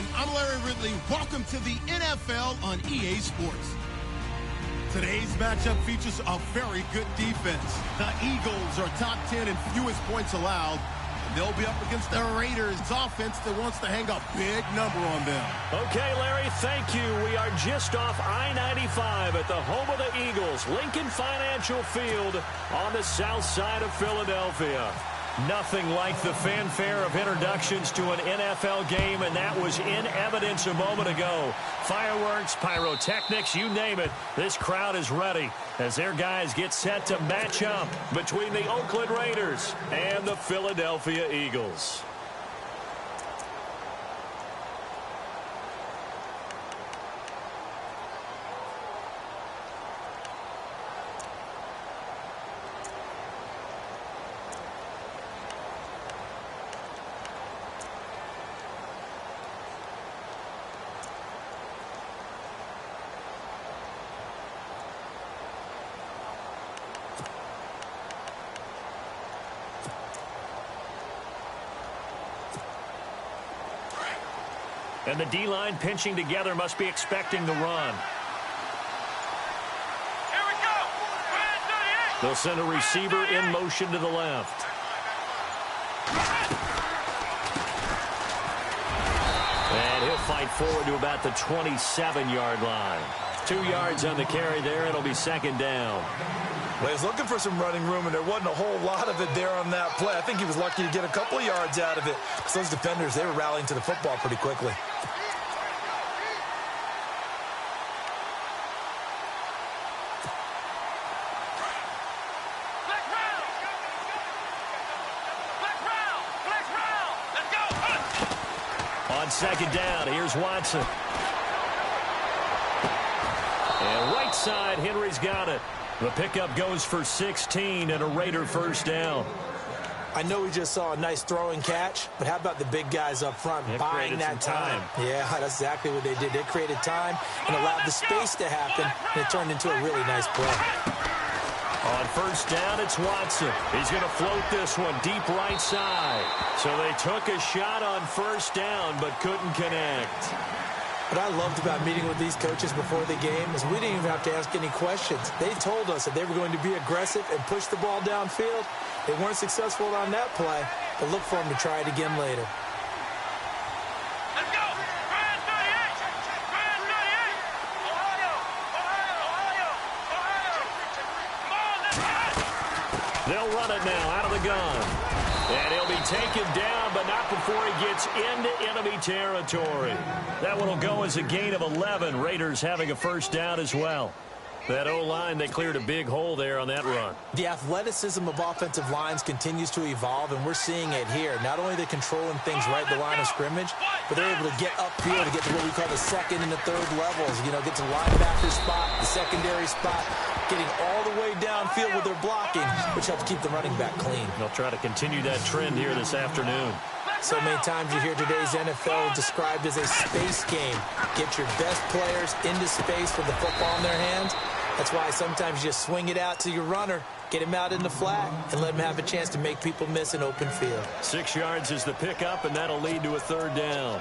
everyone. I'm Larry Ridley. Welcome to the NFL on EA Sports. Today's matchup features a very good defense. The Eagles are top 10 in fewest points allowed. And they'll be up against the Raiders' offense that wants to hang a big number on them. Okay, Larry, thank you. We are just off I-95 at the home of the Eagles, Lincoln Financial Field on the south side of Philadelphia. Nothing like the fanfare of introductions to an NFL game, and that was in evidence a moment ago. Fireworks, pyrotechnics, you name it. This crowd is ready as their guys get set to match up between the Oakland Raiders and the Philadelphia Eagles. And the D-line pinching together must be expecting the run. Here we go. They'll send a receiver in motion to the left. And he'll fight forward to about the 27-yard line. 2 yards on the carry there. It'll be second down. Well, he's looking for some running room, and there wasn't a whole lot of it there on that play. I think he was lucky to get a couple of yards out of it. Because those defenders, they were rallying to the football pretty quickly. On second down, here's Watson. And right side, Henry's got it. The pickup goes for 16 and a Raider first down. I know we just saw a nice throwing catch, but how about the big guys up front buying that time? Yeah, that's exactly what they did. They created time and allowed the space to happen, and it turned into a really nice play. On first down, it's Watson. He's going to float this one deep right side. So they took a shot on first down, but couldn't connect. What I loved about meeting with these coaches before the game is we didn't even have to ask any questions. They told us that they were going to be aggressive and push the ball downfield. They weren't successful on that play, but look for them to try it again later. Let's go. Brand 38. Brand 38. Ohio. Come on, let's go. They'll run it now out of the gun. And he'll be taken down, but not before he gets into enemy territory. That one will go as a gain of 11. Raiders having a first down as well. That O-line, they cleared a big hole there on that run. The athleticism of offensive lines continues to evolve, and we're seeing it here. Not only are they controlling things right at the line of scrimmage, but they're able to get upfield to get to what we call the second and the third levels. You know, get to the linebacker spot, the secondary spot, getting all the way downfield with their blocking, which helps keep the running back clean. They'll try to continue that trend here this afternoon. So many times you hear today's NFL described as a space game. Get your best players into space with the football in their hands. That's why sometimes you just swing it out to your runner, get him out in the flat, and let him have a chance to make people miss an open field. 6 yards is the pickup, and that'll lead to a third down.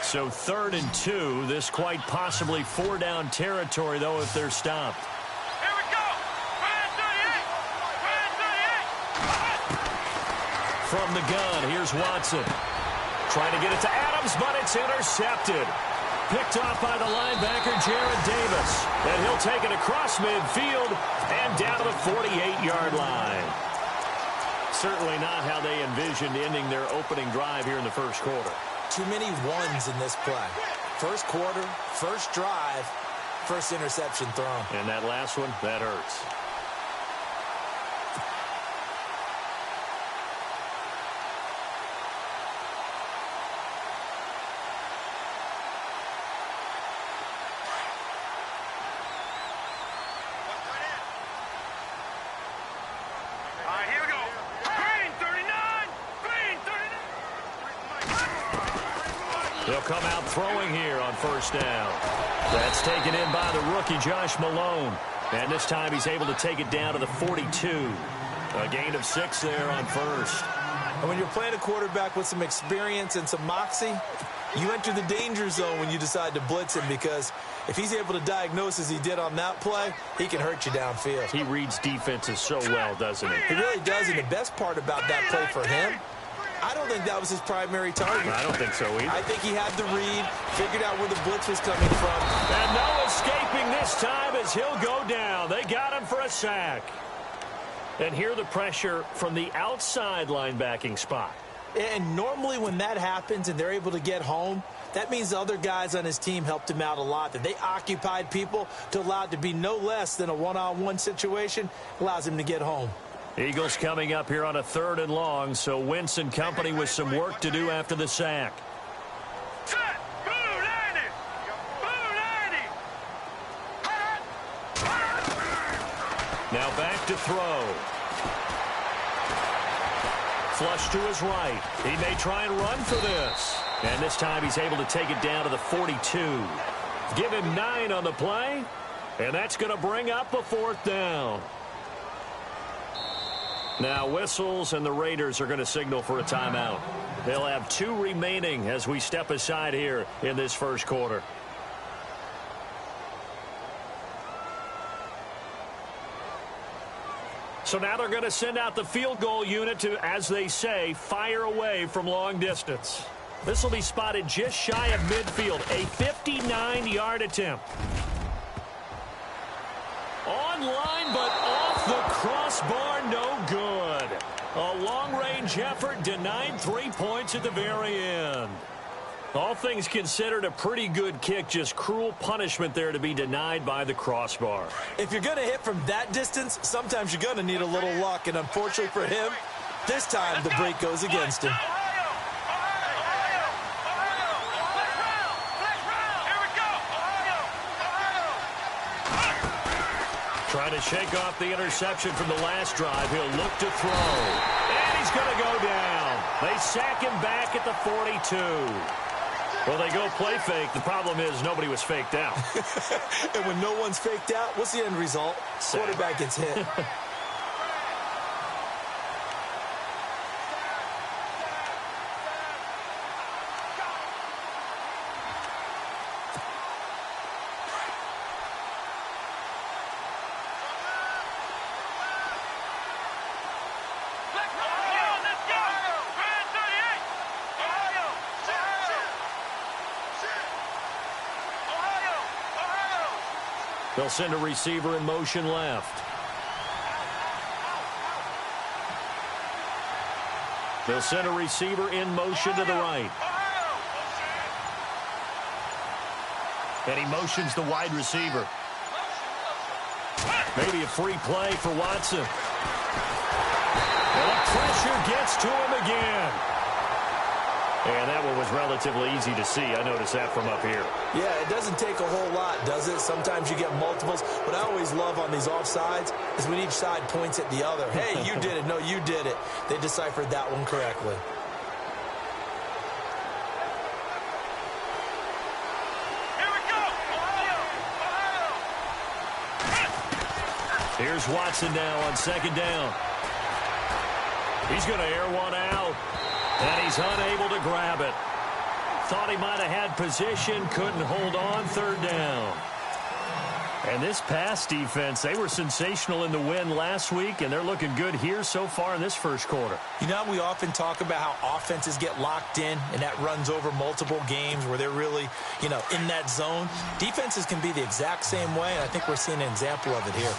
So 3rd and 2. This quite possibly 4-down territory, though, if they're stopped. Here we go. Brand 38. Brand 38. From the gun, here's Watson. Trying to get it to Adams, but it's intercepted. Picked off by the linebacker, Jared Davis. And he'll take it across midfield and down to the 48-yard line. Certainly not how they envisioned ending their opening drive here in the first quarter. Too many ones in this play. First quarter, first drive, first interception thrown. And that last one, that hurts. They'll come out throwing here on first down. That's taken in by the rookie, Josh Malone. And this time he's able to take it down to the 42. A gain of 6 there on first. And when you're playing a quarterback with some experience and some moxie, you enter the danger zone when you decide to blitz him, because if he's able to diagnose as he did on that play, he can hurt you downfield. He reads defenses so well, doesn't he? He really does, and the best part about that play for him, I don't think that was his primary target. I don't think so either. I think he had the read, figured out where the blitz was coming from. And no escaping this time as he'll go down. They got him for a sack. And here the pressure from the outside linebacking spot. And normally when that happens and they're able to get home, that means the other guys on his team helped him out a lot, that they occupied people to allow it to be no less than a one-on-one situation, allows him to get home. Eagles coming up here on a 3rd and long, so Wentz and company with some work to do after the sack. Now back to throw. Flush to his right. He may try and run for this. And this time he's able to take it down to the 42. Give him 9 on the play. And that's going to bring up a 4th down. Now whistles, and the Raiders are going to signal for a timeout. They'll have 2 remaining as we step aside here in this first quarter. So now they're going to send out the field goal unit to, as they say, fire away from long distance. This will be spotted just shy of midfield. A 59-yard attempt. Online, but off the crossbar, no good. A long-range effort denied 3 points at the very end. All things considered, a pretty good kick, just cruel punishment there to be denied by the crossbar. If you're going to hit from that distance, sometimes you're going to need a little luck, and unfortunately for him, this time the break goes against him. Trying to shake off the interception from the last drive. He'll look to throw. And he's going to go down. They sack him back at the 42. Well, they go play fake. The problem is nobody was faked out. And when no one's faked out, what's the end result? Quarterback gets hit. They'll send a receiver in motion left. They'll send a receiver in motion to the right. And he motions the wide receiver. Maybe a free play for Watson. And the pressure gets to him again. And that one was relatively easy to see. I noticed that from up here. Yeah, it doesn't take a whole lot, does it? Sometimes you get multiples. What I always love on these offsides is when each side points at the other. Hey, you did it. No, you did it. They deciphered that one correctly. Here we go. Here's Watson now on 2nd down. He's going to air one out. And he's unable to grab it. Thought he might have had position, couldn't hold on, 3rd down. And this pass defense, they were sensational in the win last week, and they're looking good here so far in this first quarter. You know, we often talk about how offenses get locked in, and that runs over multiple games where they're really, in that zone. Defenses can be the exact same way, and I think we're seeing an example of it here.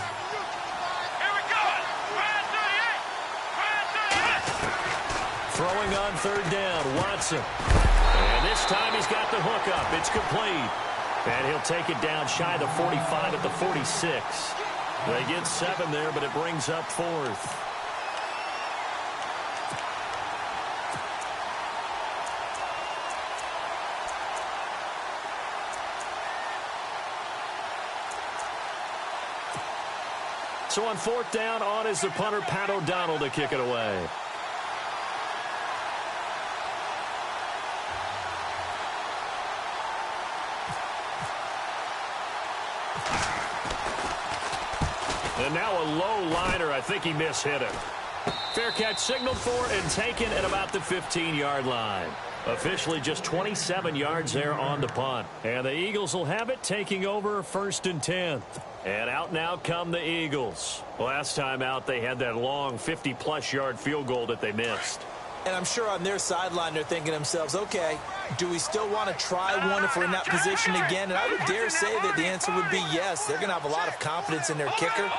Throwing on 3rd down, Watson. And this time he's got the hook up. It's complete. And he'll take it down shy of the 45 at the 46. They get 7 there, but it brings up 4th. So on 4th down, on is the punter, Pat O'Donnell, to kick it away. And now a low liner. I think he mishit it. Fair catch signaled for and taken at about the 15-yard line. Officially just 27 yards there on the punt. And the Eagles will have it, taking over 1st and 10. And out now come the Eagles. Last time out, they had that long 50-plus yard field goal that they missed. And I'm sure on their sideline they're thinking to themselves, okay, do we still want to try one if we're in that position again? And I would dare say that the answer would be yes. They're going to have a lot of confidence in their kicker.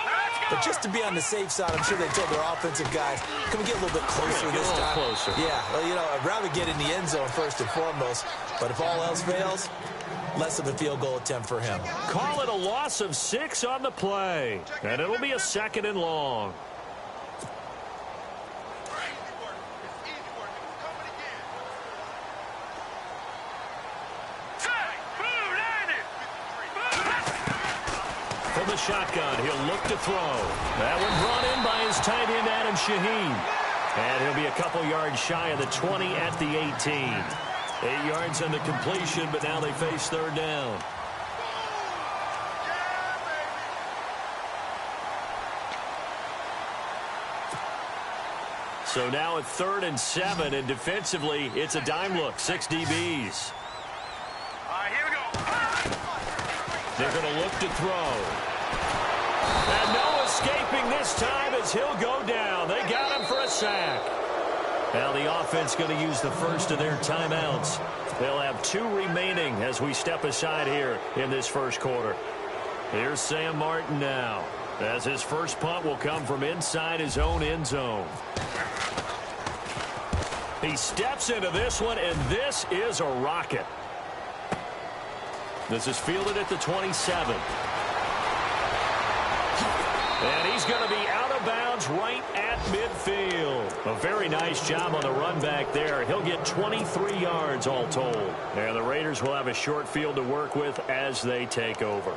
But just to be on the safe side, I'm sure they told their offensive guys, can we get a little bit closer this time? Closer. Yeah, well, you know, I'd rather get in the end zone first and foremost. But if all else fails, less of a field goal attempt for him. Call it a loss of 6 on the play. And it'll be a 2nd and long. From the shotgun, he'll look to throw. That one brought in by his tight end, Adam Shaheen. And he'll be a couple yards shy of the 20 at the 18. 8 yards on the completion, but now they face 3rd down. So now at 3rd and 7, and defensively, it's a dime look. 6 DBs. All right, here we go. They're going to look to throw. And no escaping this time as he'll go down. They got him for a sack. Now the offense going to use the first of their timeouts. They'll have 2 remaining as we step aside here in this first quarter. Here's Sam Martin now, as his first punt will come from inside his own end zone. He steps into this one, and this is a rocket. This is fielded at the 27. And he's going to be out of bounds right at midfield. A very nice job on the run back there. He'll get 23 yards all told. And the Raiders will have a short field to work with as they take over.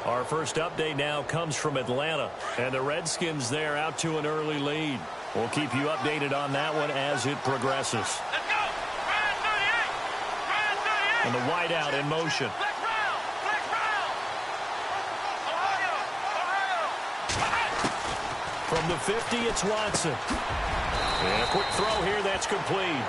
Our first update now comes from Atlanta. And the Redskins there out to an early lead. We'll keep you updated on that one as it progresses. Let's go. Ryan 38. Ryan 38. And the wideout in motion. Flex round. Flex round. Ohio. From the 50, it's Watson. And a quick throw here, that's complete.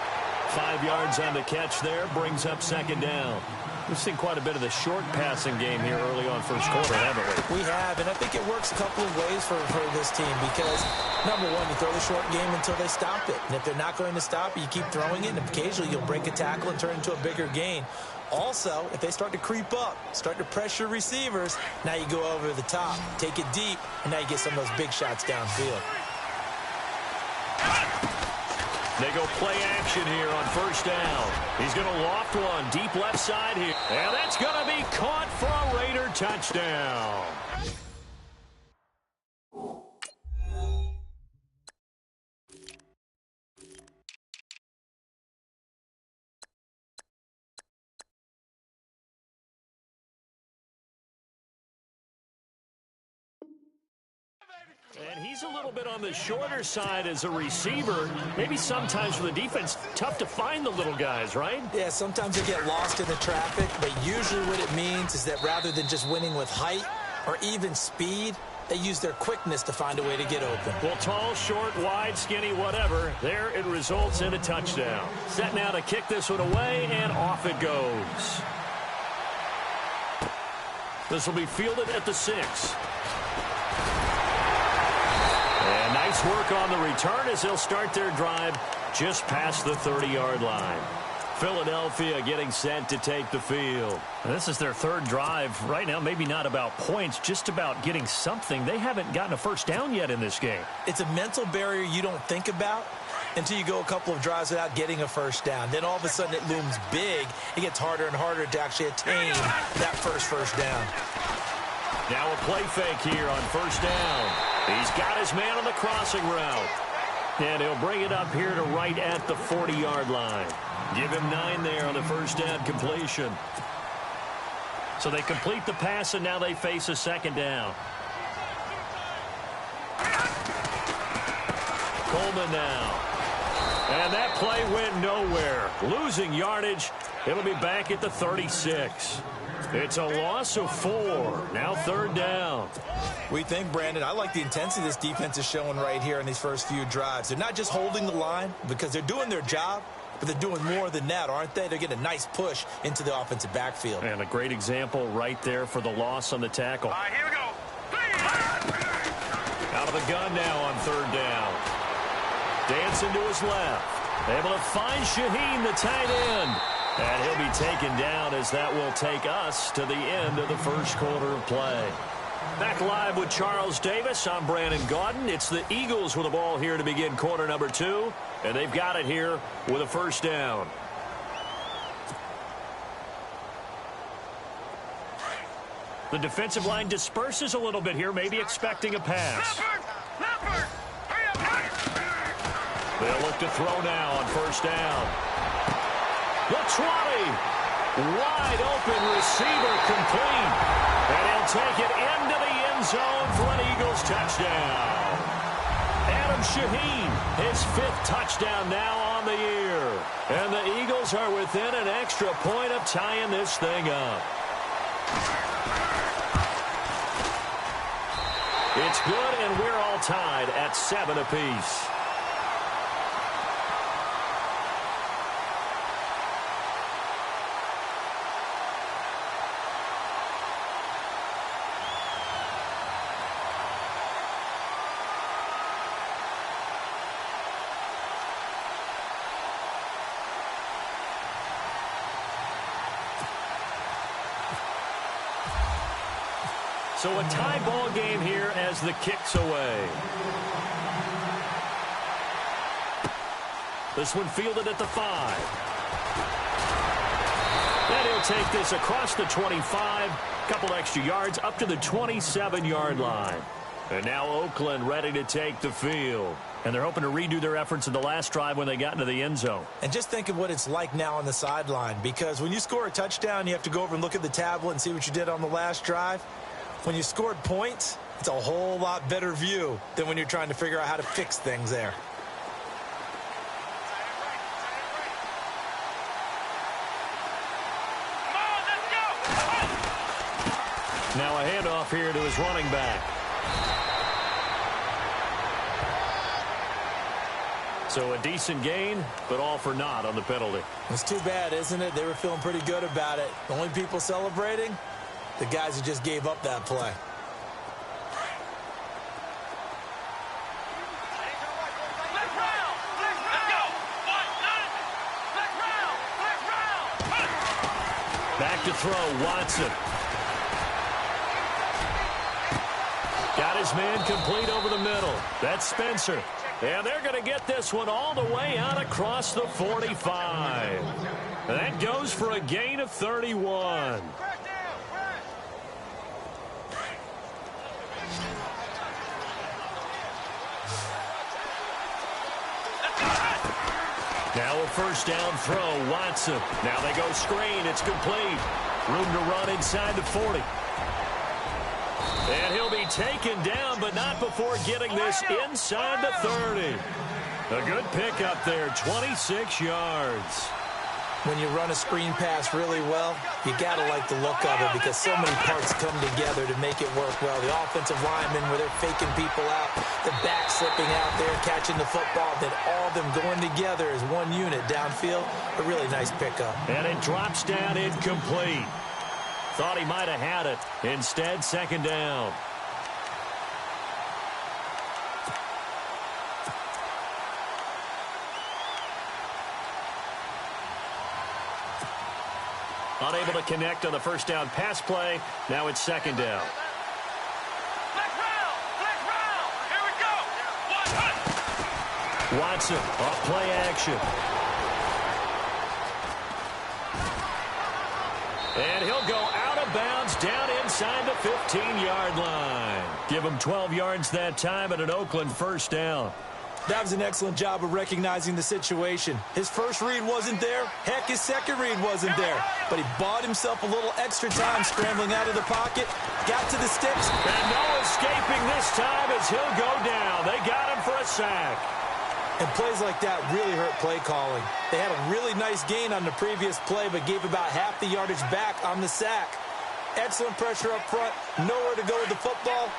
5 yards on the catch there, brings up 2nd down. We've seen quite a bit of the short passing game here early on first quarter, haven't we? We have, and I think it works a couple of ways for this team because, number one, you throw the short game until they stop it. And if they're not going to stop it, you keep throwing it, and occasionally you'll break a tackle and turn it into a bigger gain. Also, if they start to creep up, start to pressure receivers, now you go over the top, take it deep, and now you get some of those big shots downfield. They go play action here on 1st down. He's going to loft one deep left side here. And that's going to be caught for a Raider touchdown. And he's a little bit on the shorter side as a receiver. Maybe sometimes for the defense, tough to find the little guys, right? Yeah, sometimes they get lost in the traffic, but usually what it means is that rather than just winning with height or even speed, they use their quickness to find a way to get open. Well, tall, short, wide, skinny, whatever, there it results in a touchdown. Set now to kick this one away, and off it goes. This will be fielded at the 6. And nice work on the return as they'll start their drive just past the 30-yard line. Philadelphia getting set to take the field. And this is their 3rd drive right now. Maybe not about points, just about getting something. They haven't gotten a first down yet in this game. It's a mental barrier you don't think about until you go a couple of drives without getting a first down. Then all of a sudden it looms big. It gets harder and harder to actually attain that first down. Now a play fake here on 1st down. He's got his man on the crossing route. And he'll bring it up here to right at the 40-yard line. Give him 9 there on the 1st down completion. So they complete the pass, and now they face a 2nd down. Coleman now. And that play went nowhere. Losing yardage. It'll be back at the 36. It's a loss of 4. Now 3rd down. We think, Brandon, I like the intensity this defense is showing right here in these first few drives. They're not just holding the line because they're doing their job, but they're doing more than that, aren't they? They're getting a nice push into the offensive backfield. And a great example right there for the loss on the tackle. All right, here we go. Out of the gun now on 3rd down. Dancing to his left. Able to find Shaheen, the tight end. And he'll be taken down as that will take us to the end of the first quarter of play. Back live with Charles Davis. I'm Brandon Gaudin. It's the Eagles with the ball here to begin quarter number 2. And they've got it here with a 1st down. The defensive line disperses a little bit here, maybe expecting a pass. They'll look to throw now on 1st down. The 20. Wide open receiver complete. And he'll take it into the end zone for an Eagles touchdown. Adam Shaheen, his 5th touchdown now on the year. And the Eagles are within an extra point of tying this thing up. It's good, and we're all tied at 7 apiece. So a tie ball game here as the kick's away. This one fielded at the 5. And he'll take this across the 25. Couple extra yards up to the 27-yard line. And now Oakland ready to take the field. And they're hoping to redo their efforts in the last drive when they got into the end zone. And just think of what it's like now on the sideline. Because when you score a touchdown, you have to go over and look at the tablet and see what you did on the last drive. When you scored points, it's a whole lot better view than when you're trying to figure out how to fix things there. Now a handoff here to his running back. So a decent gain, but all for naught on the penalty. It's too bad, isn't it? They were feeling pretty good about it. The only people celebrating, the guys who just gave up that play. Back to throw, Watson. Got his man complete over the middle. That's Spencer. And they're going to get this one all the way out across the 45. That goes for a gain of 31. Now a first down throw, Watson. Now they go screen, it's complete. Room to run inside the 40. And he'll be taken down, but not before getting this inside the 30. A good pickup there, 26 yards. When you run a screen pass really well, you got to like the look of it because so many parts come together to make it work well. The offensive linemen where they're faking people out, the back slipping out there, catching the football, then all of them going together as one unit downfield. A really nice pickup. And it drops down incomplete. Thought he might have had it. Instead, second down. Unable to connect on the first down pass play. Now it's second down. Here we go. Watson off play action. And he'll go out of bounds down inside the 15-yard line. Give him 12 yards that time at an Oakland first down. That was an excellent job of recognizing the situation. His first read wasn't there. Heck, his second read wasn't there. But he bought himself a little extra time scrambling out of the pocket, got to the sticks. And no escaping this time as he'll go down. They got him for a sack. And plays like that really hurt play calling. They had a really nice gain on the previous play, but gave about half the yardage back on the sack. Excellent pressure up front. Nowhere to go with the football.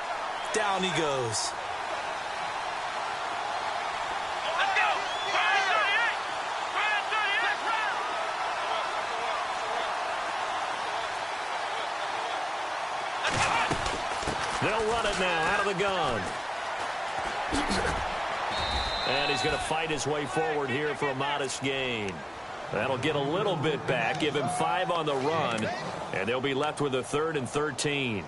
Down he goes. Let's go. Fire 38. Fire 38. They'll run it now out of the gun. And he's going to fight his way forward here for a modest gain. That'll get a little bit back, give him 5 on the run, and they'll be left with a 3rd and 13.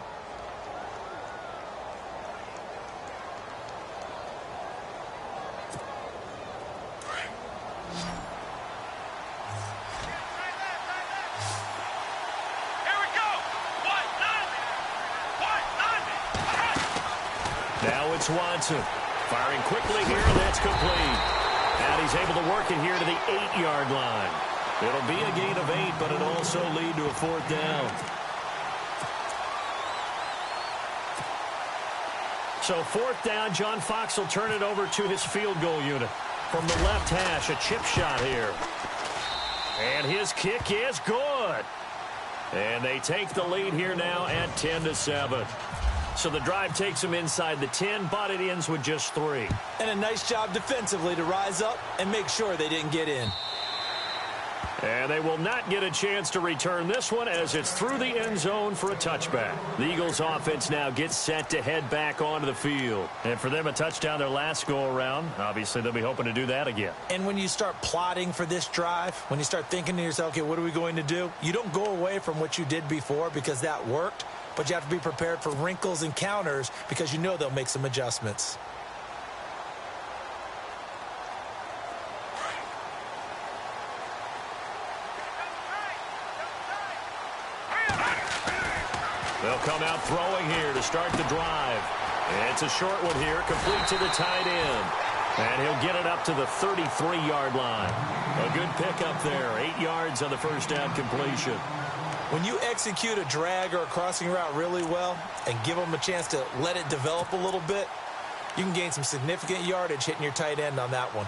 Now it's Watson. Firing quickly here, and that's complete. And he's able to work it here to the 8-yard line. It'll be a gain of 8, but it'll also lead to a 4th down. So 4th down, John Fox will turn it over to his field goal unit. From the left hash, a chip shot here. And his kick is good. And they take the lead here now at 10-7. So the drive takes them inside the 10, but it ends with just 3. And a nice job defensively to rise up and make sure they didn't get in. And they will not get a chance to return this one as it's through the end zone for a touchback. The Eagles offense now gets set to head back onto the field. And for them, a touchdown their last go-around. Obviously, they'll be hoping to do that again. And when you start plotting for this drive, when you start thinking to yourself, okay, what are we going to do? You don't go away from what you did before because that worked, but you have to be prepared for wrinkles and counters because you know they'll make some adjustments. They'll come out throwing here to start the drive. It's a short one here, complete to the tight end. And he'll get it up to the 33-yard line. A good pickup there, 8 yards on the first down completion. When you execute a drag or a crossing route really well and give them a chance to let it develop a little bit, you can gain some significant yardage hitting your tight end on that one.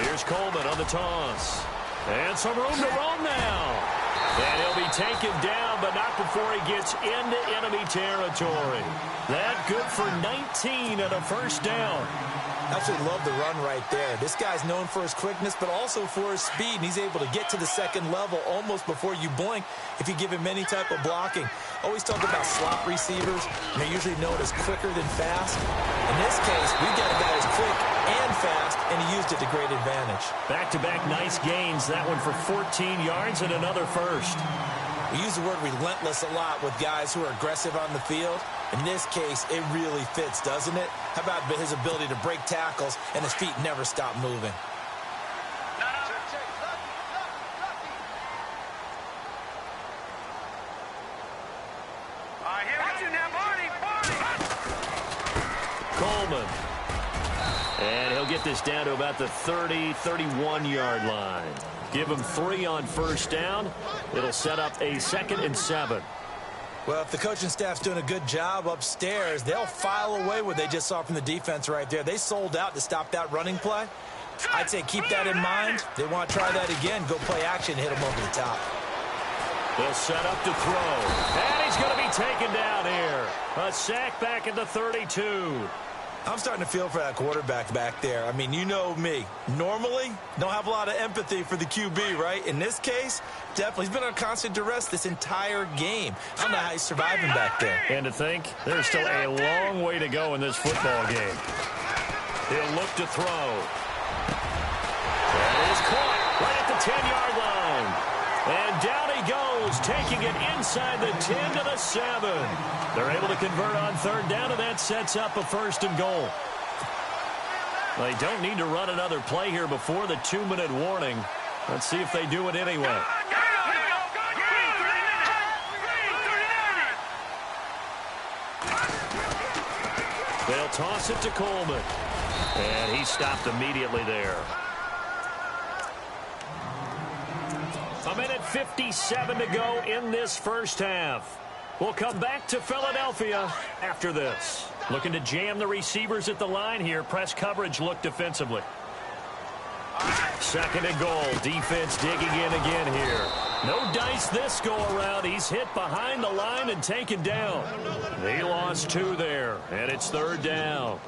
Here's Coleman on the toss. And some room to roam now. And he'll be taken down, but not before he gets into enemy territory. That good for 19 and a first down. Absolutely love the run right there. This guy's known for his quickness, but also for his speed, and he's able to get to the second level almost before you blink if you give him any type of blocking. Always talk about slot receivers, and they're usually known as quicker than fast. In this case, we've got a guy who's quick and fast, and he used it to great advantage. Back-to-back nice gains. That one for 14 yards and another first. We use the word relentless a lot with guys who are aggressive on the field. In this case, it really fits, doesn't it? How about his ability to break tackles and his feet never stop moving? Coleman. And he'll get this down to about the 30, 31-yard line. Give him 3 on first down. It'll set up a 2nd and 7. Well, if the coaching staff's doing a good job upstairs, they'll file away what they just saw from the defense right there. They sold out to stop that running play. I'd say keep that in mind. They want to try that again. Go play action, hit them over the top. They'll set up to throw. And he's going to be taken down here. A sack back at the 32. I'm starting to feel for that quarterback back there. I mean, you know me. Normally, don't have a lot of empathy for the QB, right? In this case, definitely. He's been on constant duress this entire game. I don't know how he's surviving back there. And to think, there's still a long way to go in this football game. He'll look to throw. That is caught right at the 10-yard line. And down he goes, taking it inside the 10 to the 7. They're able to convert on third down, and that sets up a 1st and goal. They don't need to run another play here before the 2-minute warning. Let's see if they do it anyway. They'll toss it to Coleman. And he stopped immediately there. 1:57 to go in this first half. We'll come back to Philadelphia after this. Looking to jam the receivers at the line here. Press coverage look defensively. Second and goal. Defense digging in again here. No dice this go around. He's hit behind the line and taken down. He lost 2 there, and it's third down.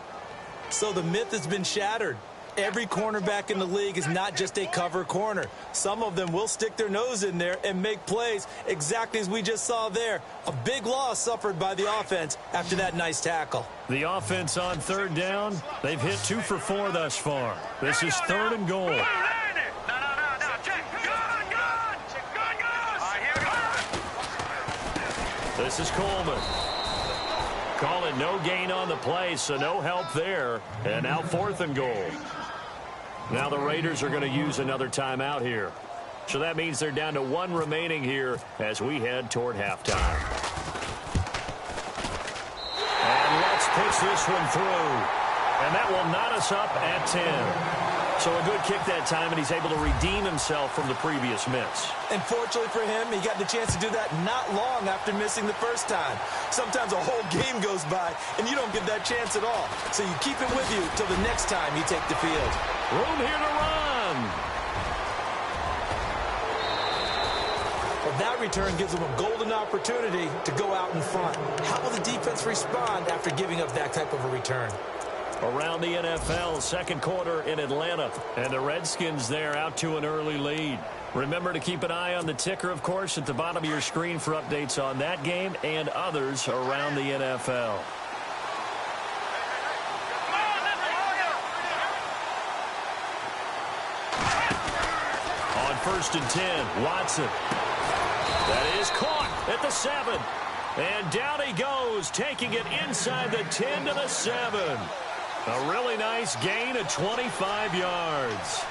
So the myth has been shattered. Every cornerback in the league is not just a cover corner. Some of them will stick their nose in there and make plays exactly as we just saw there. A big loss suffered by the offense after that nice tackle. The offense on third down, they've hit 2 for 4 thus far. This is third and goal. This is Coleman. Calling no gain on the play, so no help there. And now fourth and goal. Now the Raiders are going to use another timeout here. So that means they're down to 1 remaining here as we head toward halftime. And let's pitch this one through. And that will knot us up at 10. So a good kick that time, and he's able to redeem himself from the previous miss. And fortunately for him, he got the chance to do that not long after missing the first time. Sometimes a whole game goes by, and you don't get that chance at all. So you keep it with you till the next time you take the field. Room here to run. Well, that return gives them a golden opportunity to go out in front. How will the defense respond after giving up that type of a return? Around the NFL, second quarter in Atlanta. And the Redskins there out to an early lead. Remember to keep an eye on the ticker, of course, at the bottom of your screen for updates on that game and others around the NFL. On first and 10, Watson. That is caught at the 7. And down he goes, taking it inside the 10 to the 7. A really nice gain of 25 yards.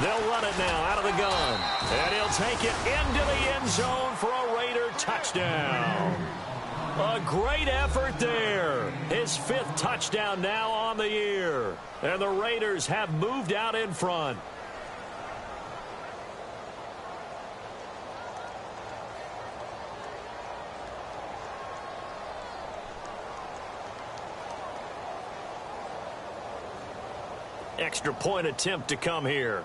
They'll run it now out of the gun. And he'll take it into the end zone for a Raider touchdown. A great effort there. His 5th touchdown now on the year. And the Raiders have moved out in front. Extra point attempt to come here.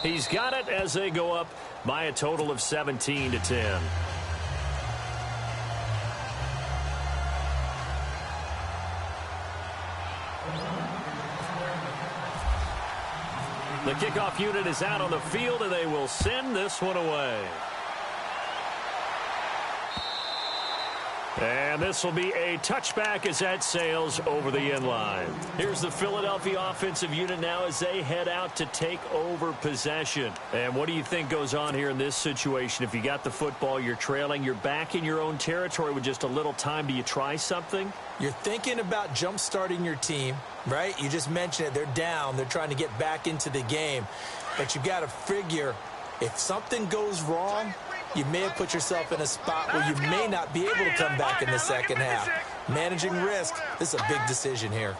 He's got it as they go up by a total of 17-10. The kickoff unit is out on the field, and they will send this one away. And this will be a touchback as that sails over the end line. Here's the Philadelphia offensive unit now as they head out to take over possession. And what do you think goes on here in this situation? If you got the football, you're trailing, you're back in your own territory with just a little time. Do you try something? You're thinking about jump-starting your team, right? You just mentioned it. They're down. They're trying to get back into the game. But you got to figure if something goes wrong, you may have put yourself in a spot where you may not be able to come back in the second half. Managing risk, this is a big decision here.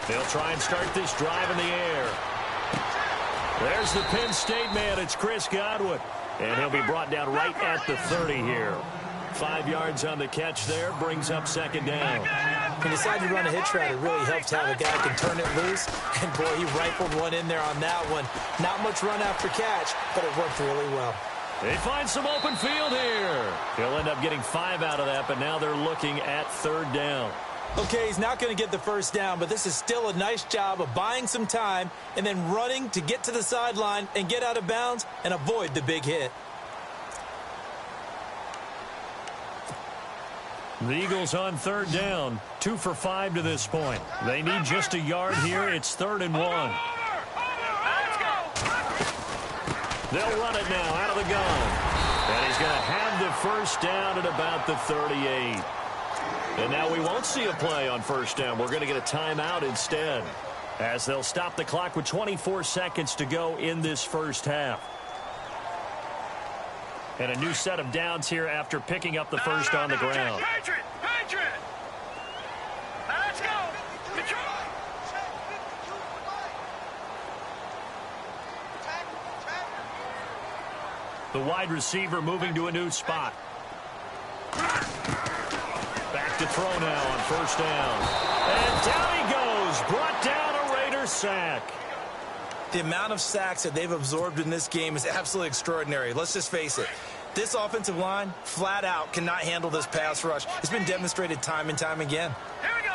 They'll try and start this drive in the air. There's the Penn State man. It's Chris Godwin. And he'll be brought down right at the 30 here. 5 yards on the catch there. Brings up second down. When you decide to run a hitch route, it really helps to have a guy who can turn it loose. And, boy, he rifled one in there on that one. Not much run after catch, but it worked really well. They find some open field here. He'll end up getting 5 out of that, but now they're looking at third down. Okay, he's not going to get the first down, but this is still a nice job of buying some time and then running to get to the sideline and get out of bounds and avoid the big hit. The Eagles on third down, 2 for 5 to this point. They need just a yard here. It's 3rd and 1. They'll run it now out of the gun. And he's going to have the first down at about the 38. And now we won't see a play on first down. We're going to get a timeout instead, as they'll stop the clock with 24 seconds to go in this first half. And a new set of downs here after picking up the first on the ground. Patriot! Let's go! The wide receiver moving to a new spot. Back to throw now on first down. And down he goes. Brought down a Raider sack. The amount of sacks that they've absorbed in this game is absolutely extraordinary. Let's just face it. This offensive line, flat out, cannot handle this pass rush. It's been demonstrated time and time again. Here we go.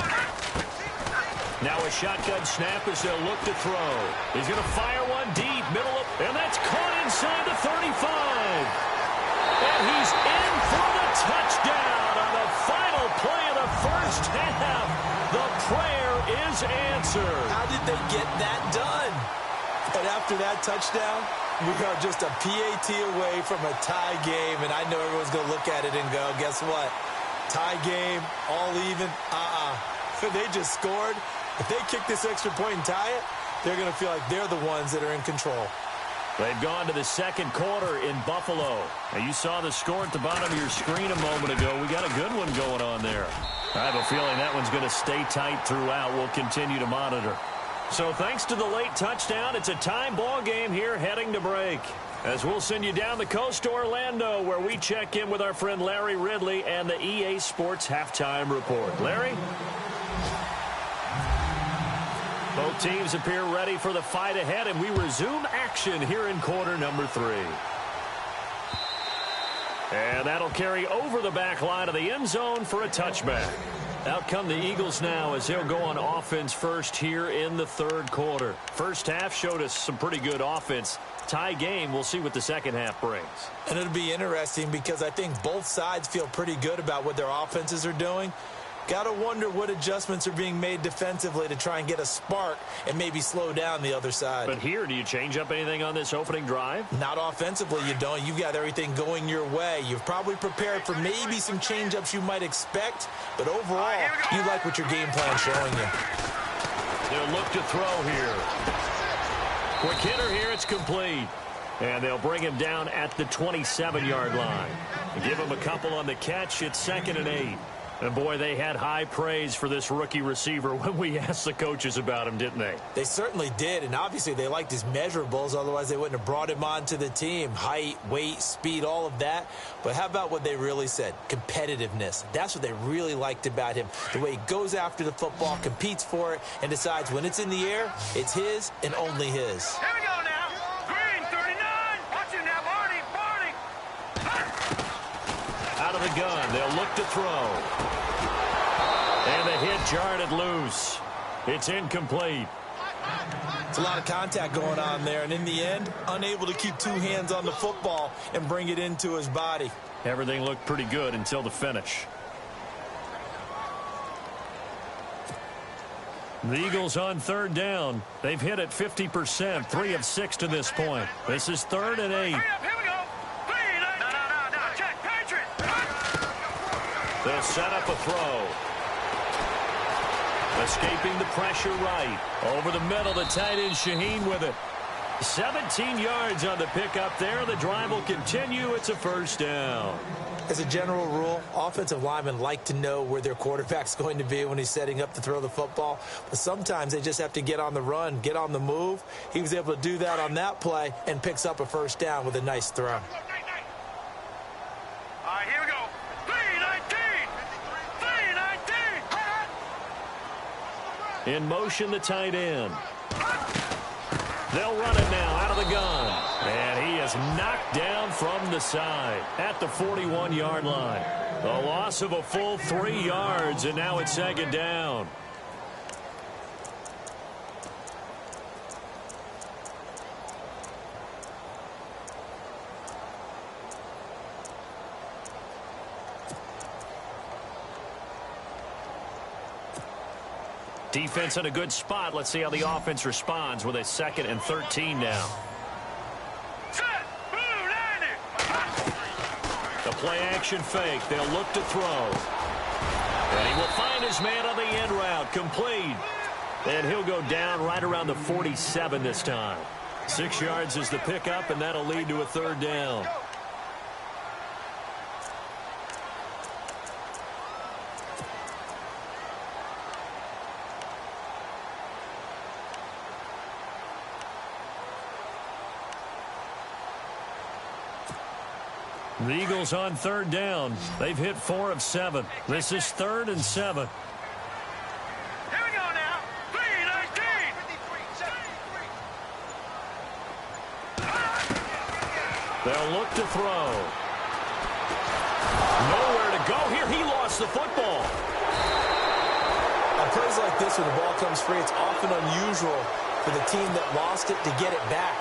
Now a shotgun snap as they'll look to throw. He's going to fire one deep, middle of, and that's caught inside the 35. And he's in for the touchdown on the final play of the first half. The prayer is answered. How did they get that done? And after that touchdown, we are just a PAT away from a tie game, and I know everyone's going to look at it and go, guess what? Tie game, all even, They just scored. If they kick this extra point and tie it, they're going to feel like they're the ones that are in control. They've gone to the second quarter in Buffalo. Now, you saw the score at the bottom of your screen a moment ago. We got a good one going on there. I have a feeling that one's going to stay tight throughout. We'll continue to monitor. So thanks to the late touchdown, it's a time ball game here heading to break. As we'll send you down the coast to Orlando, where we check in with our friend Larry Ridley and the EA Sports Halftime Report. Larry? Both teams appear ready for the fight ahead, and we resume action here in quarter number 3. And that'll carry over the back line of the end zone for a touchback. Out come the Eagles now as they'll go on offense first here in the third quarter. First half showed us some pretty good offense. Tie game, we'll see what the second half brings. And it'll be interesting because I think both sides feel pretty good about what their offenses are doing. Got to wonder what adjustments are being made defensively to try and get a spark and maybe slow down the other side. But here, do you change up anything on this opening drive? Not offensively, you don't. You've got everything going your way. You've probably prepared for maybe some change-ups you might expect, but overall, you like what your game plan's showing you. They'll look to throw here. Quick hitter here, it's complete. And they'll bring him down at the 27-yard line. Give him a couple on the catch. It's 2nd and 8. And, boy, they had high praise for this rookie receiver when we asked the coaches about him, didn't they? They certainly did, and obviously they liked his measurables. Otherwise, they wouldn't have brought him onto the team. Height, weight, speed, all of that. But how about what they really said? Competitiveness. That's what they really liked about him. The way he goes after the football, competes for it, and decides when it's in the air, it's his and only his. Here we go now. Green, 39. Watch him now, Barney. Out of the gun, they'll look to throw. And the hit jarred it loose. It's incomplete. It's a lot of contact going on there, and in the end, unable to keep two hands on the football and bring it into his body. Everything looked pretty good until the finish. The Eagles on third down. They've hit it 50%, 3 of 6 to this point. This is 3rd and 8. Hurry up, here we go. No. Check, Patriot. They'll set up a throw. Escaping the pressure right. Over the middle, the tight end Shaheen with it. 17 yards on the pickup there. The drive will continue. It's a first down. As a general rule, offensive linemen like to know where their quarterback's going to be when he's setting up to throw the football. But sometimes they just have to get on the run, get on the move. He was able to do that on that play and picks up a first down with a nice throw. All right, here we go. 319. In motion, the tight end. They'll run it now out of the gun. And he is knocked down from the side at the 41-yard line. A loss of a full 3 yards, and now it's 2nd down. Defense in a good spot. Let's see how the offense responds with a 2nd and 13 now. The play action fake. They'll look to throw. And he will find his man on the end route. Complete. And he'll go down right around the 47 this time. 6 yards is the pickup, and that'll lead to a 3rd down. The Eagles on third down. They've hit 4 of 7. This is 3rd and 7. Here we go now. 3-19. They'll look to throw. Nowhere to go here. He lost the football. On plays like this, when the ball comes free, it's often unusual for the team that lost it to get it back.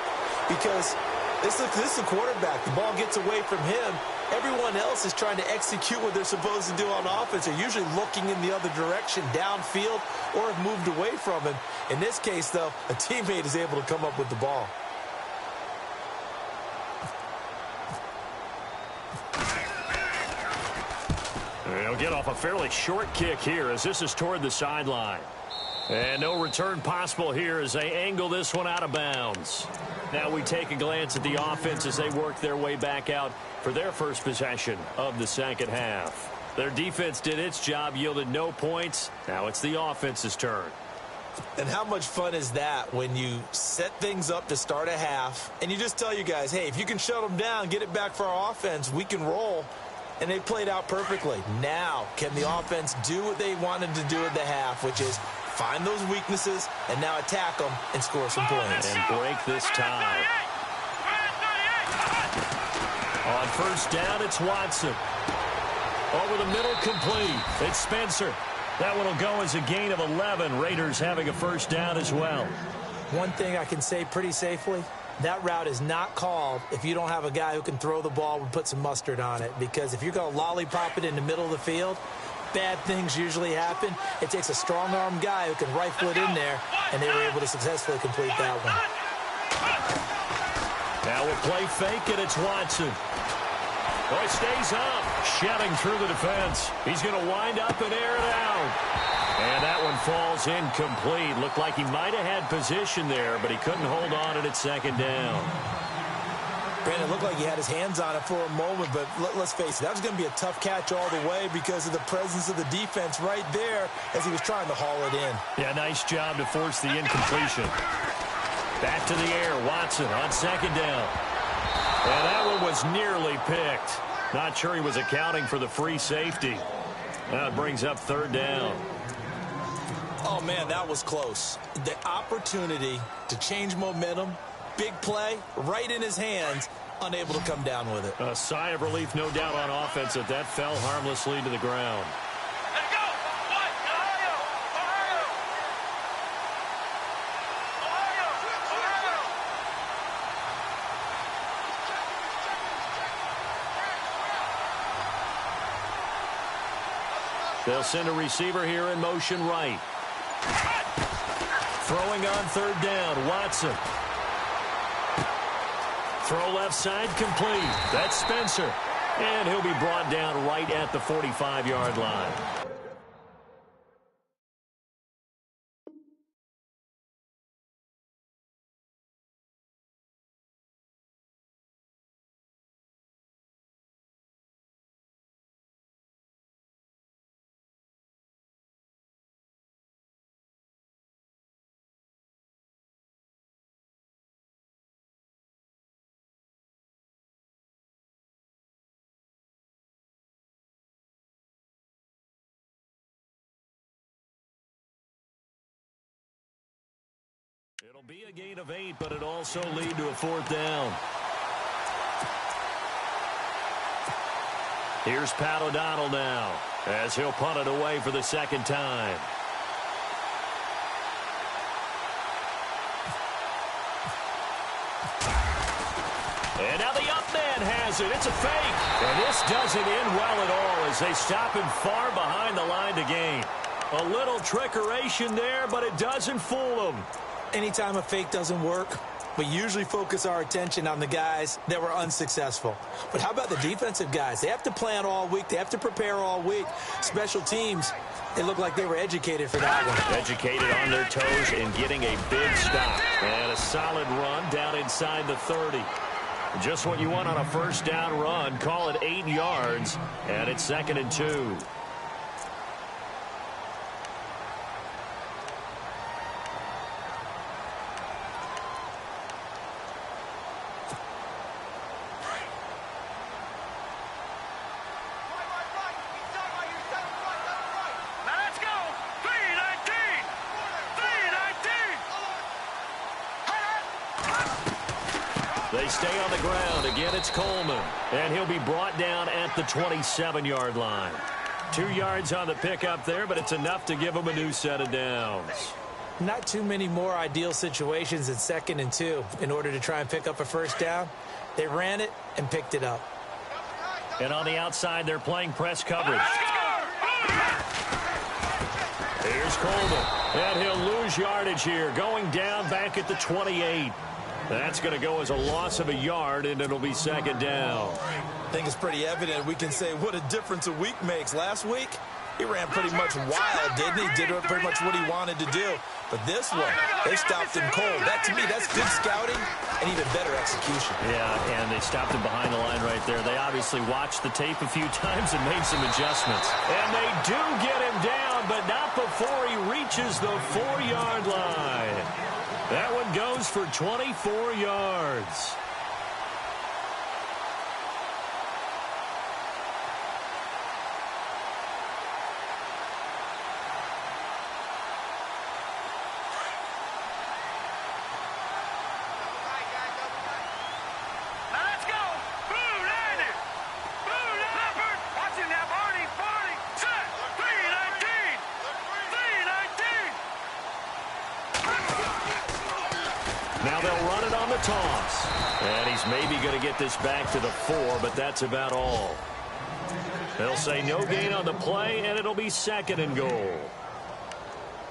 Because this is the quarterback. The ball gets away from him. Everyone else is trying to execute what they're supposed to do on offense. They're usually looking in the other direction, downfield, or have moved away from him. In this case, though, a teammate is able to come up with the ball. They'll get off a fairly short kick here as this is toward the sideline. And no return possible here as they angle this one out of bounds. Now we take a glance at the offense as they work their way back out for their first possession of the second half. Their defense did its job, yielded no points. Now it's the offense's turn. And how much fun is that when you set things up to start a half and you just tell you guys, hey, if you can shut them down, get it back for our offense, we can roll. And they played out perfectly. Now, can the offense do what they wanted to do at the half, which is find those weaknesses and now attack them and score some points. And break this tie. On first down, it's Watson. Over the middle, complete. It's Spencer. That one will go as a gain of 11. Raiders having a first down as well. One thing I can say pretty safely, that route is not called if you don't have a guy who can throw the ball and put some mustard on it. Because if you're going to lollipop it in the middle of the field, bad things usually happen. It takes a strong-arm guy who can rifle it in there, and they were able to successfully complete that one. Now we'll play fake, and it's Watson. Oh, it stays up, shedding through the defense. He's going to wind up and air it out. And that one falls incomplete. Looked like he might have had position there, but he couldn't hold on it at second down. Brandon, it looked like he had his hands on it for a moment, but let's face it, that was going to be a tough catch all the way because of the presence of the defense right there as he was trying to haul it in. Yeah, nice job to force the incompletion. Back to the air, Watson on second down. And that one was nearly picked. Not sure he was accounting for the free safety. Now it brings up third down. Oh, man, that was close. The opportunity to change momentum, big play, right in his hands, unable to come down with it. A sigh of relief, no doubt, on offense that fell harmlessly to the ground. Let's go. Ohio. They'll send a receiver here in motion right. Throwing on third down, Watson. Throw left side, complete. That's Spencer. And he'll be brought down right at the 45-yard line. It'll be a gain of 8, but it'll also lead to a fourth down. Here's Pat O'Donnell now as he'll punt it away for the second time. And now the up man has it. It's a fake. And this doesn't end well at all as they stop him far behind the line to gain. A little trickeration there, but it doesn't fool him. Anytime a fake doesn't work, we usually focus our attention on the guys that were unsuccessful. But how about the defensive guys? They have to plan all week. They have to prepare all week. Special teams, they look like they were educated for that one. Educated on their toes and getting a big stop. And a solid run down inside the 30. Just what you want on a first down run. Call it 8 yards, and it's 2nd and 2. They stay on the ground. Again, it's Coleman. And he'll be brought down at the 27-yard line. 2 yards on the pickup there, but it's enough to give him a new set of downs. Not too many more ideal situations in 2nd and 2 in order to try and pick up a first down. They ran it and picked it up. And on the outside, they're playing press coverage. Here's Coleman. And he'll lose yardage here, going down back at the 28. That's going to go as a loss of a yard, and it'll be 2nd down. I think it's pretty evident. We can say what a difference a week makes. Last week, he ran pretty much wild, didn't he? Did pretty much what he wanted to do. But this one, they stopped him cold. That, to me, that's good scouting and even better execution. Yeah, and they stopped him behind the line right there. They obviously watched the tape a few times and made some adjustments. And they do get him down, but not before he reaches the 4-yard line. That one goes for 24 yards. Now they'll run it on the toss. And he's maybe going to get this back to the 4, but that's about all. They'll say no gain on the play, and it'll be 2nd and goal.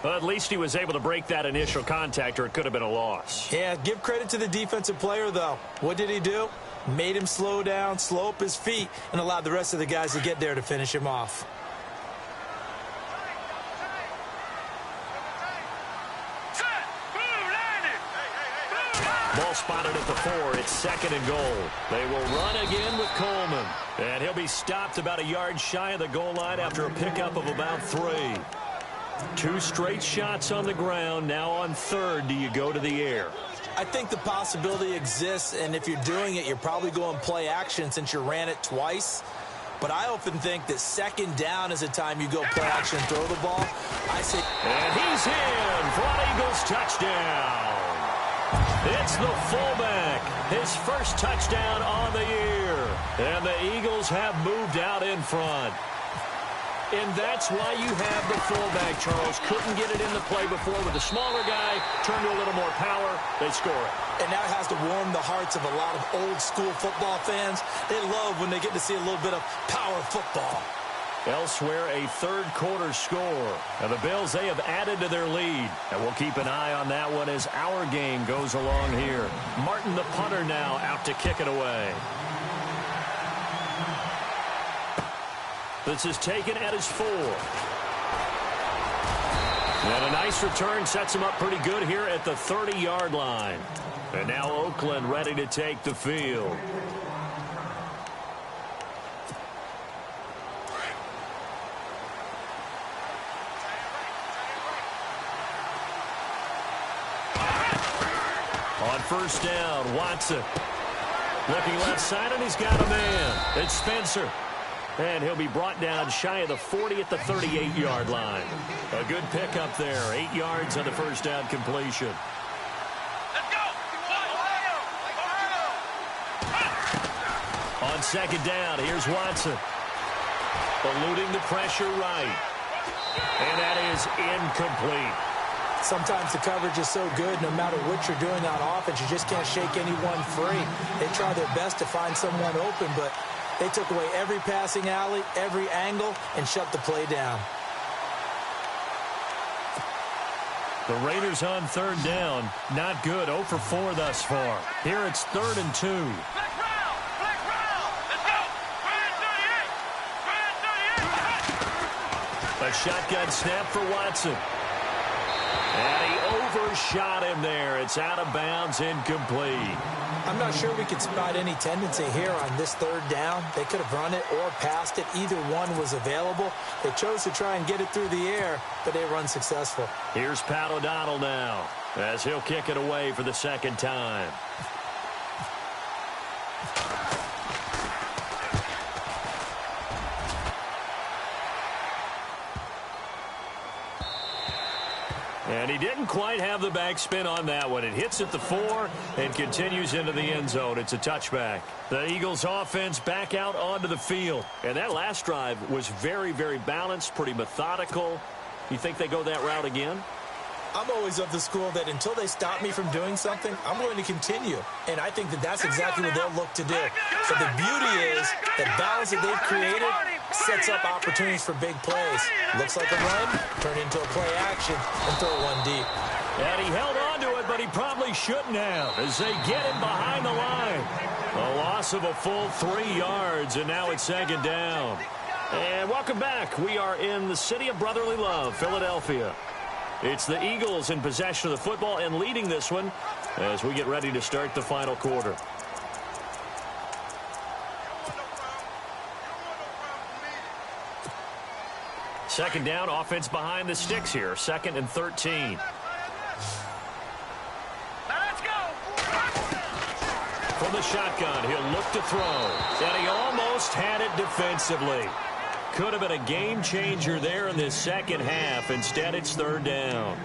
Well, at least he was able to break that initial contact, or it could have been a loss. Yeah, give credit to the defensive player, though. What did he do? Made him slow down, slow up his feet, and allowed the rest of the guys to get there to finish him off. Ball spotted at the 4. It's 2nd and goal. They will run again with Coleman. And he'll be stopped about a yard shy of the goal line after a pickup of about 3. 2 straight shots on the ground. Now on 3rd, do you go to the air? I think the possibility exists, and if you're doing it, you're probably going play action since you ran it twice. But I often think that 2nd down is the time you go play action and throw the ball. I say... And he's in for an Eagles touchdown. It's the fullback, his first touchdown on the year. And the Eagles have moved out in front. And that's why you have the fullback, Charles. Couldn't get it in the play before with the smaller guy. Turned to a little more power. They score it. And that has to warm the hearts of a lot of old-school football fans. They love when they get to see a little bit of power football. Elsewhere, a third-quarter score. And the Bills, they have added to their lead. And we'll keep an eye on that one as our game goes along here. Martin, the punter, now out to kick it away. This is taken at his 4. And a nice return sets him up pretty good here at the 30-yard line. And now Oakland ready to take the field. On first down, Watson. Looking left side, and he's got a man. It's Spencer. And he'll be brought down shy of the 40 at the 38-yard line. A good pickup there. 8 yards on the first down completion. Let's go! On 2nd down, here's Watson. Eluding the pressure right. And that is incomplete. Sometimes the coverage is so good, no matter what you're doing on offense, you just can't shake anyone free. They try their best to find someone open, but they took away every passing alley, every angle, and shut the play down. The Raiders on 3rd down. Not good. 0 for 4 thus far. Here it's 3rd and 2. Black round! Black round! Let's go! Brand 38! A shotgun snap for Watson. And he overshot him there. It's out of bounds, incomplete. I'm not sure we could spot any tendency here on this 3rd down. They could have run it or passed it. Either one was available. They chose to try and get it through the air, but they were unsuccessful. Here's Pat O'Donnell now as he'll kick it away for the 2nd time. And he didn't quite have the backspin on that one. It hits at the 4 and continues into the end zone. It's a touchback. The Eagles offense back out onto the field. And that last drive was very, very balanced, pretty methodical. You think they go that route again? I'm always of the school that until they stop me from doing something, I'm going to continue. And I think that that's exactly what they'll look to do. So the beauty is the balance that they've created sets up opportunities for big plays. Looks like a run, turn into a play action, and throw one deep. And he held on to it, but he probably shouldn't have as they get him behind the line. A loss of a full 3 yards, and now it's second down. And welcome back. We are in the city of brotherly love, Philadelphia. It's the Eagles in possession of the football and leading this one as we get ready to start the final quarter. Second down, offense behind the sticks here. 2nd and 13. Let's go. From the shotgun, he'll look to throw. And he almost had it defensively. Could have been a game changer there in this second half. Instead, it's 3rd down.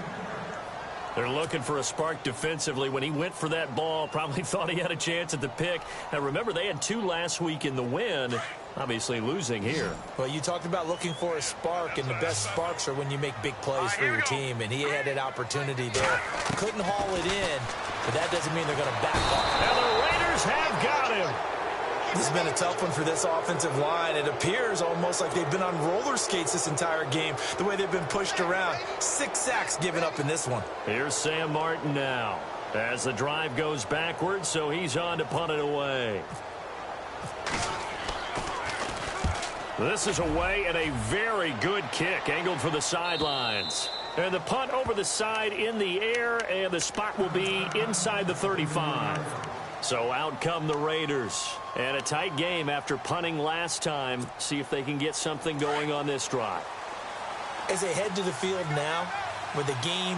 They're looking for a spark defensively. When he went for that ball, probably thought he had a chance at the pick. Now, remember, they had 2 last week in the win. Obviously losing here. Well, you talked about looking for a spark, and the best sparks are when you make big plays for your team, and he had an opportunity there. Couldn't haul it in, but that doesn't mean they're going to back off. And the Raiders have got him. This has been a tough one for this offensive line. It appears almost like they've been on roller skates this entire game, the way they've been pushed around. 6 sacks given up in this one. Here's Sam Martin now as the drive goes backwards, so he's on to punt it away. This is away and a very good kick angled for the sidelines. And the punt over the side in the air, and the spot will be inside the 35. So out come the Raiders. And a tight game after punting last time. See if they can get something going on this drive. As they head to the field now, with the game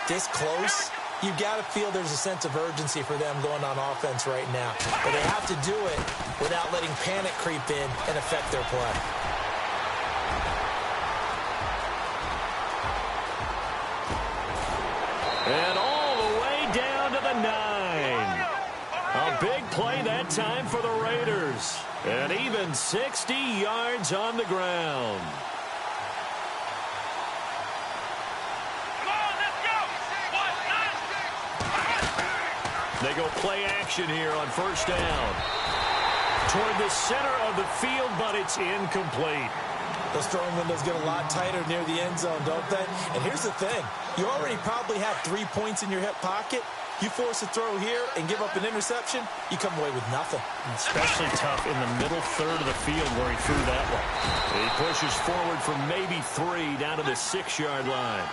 this close, you've got to feel there's a sense of urgency for them going on offense right now. But they have to do it without letting panic creep in and affect their play. And all the way down to the 9. A big play that time for the Raiders. And even 60 yards on the ground. They go play action here on 1st down. Toward the center of the field, but it's incomplete. Those throwing windows get a lot tighter near the end zone, don't they? And here's the thing. You already probably have 3 points in your hip pocket. You force a throw here and give up an interception, you come away with nothing. Especially tough in the middle third of the field where he threw that one. He pushes forward from maybe 3 down to the 6-yard line.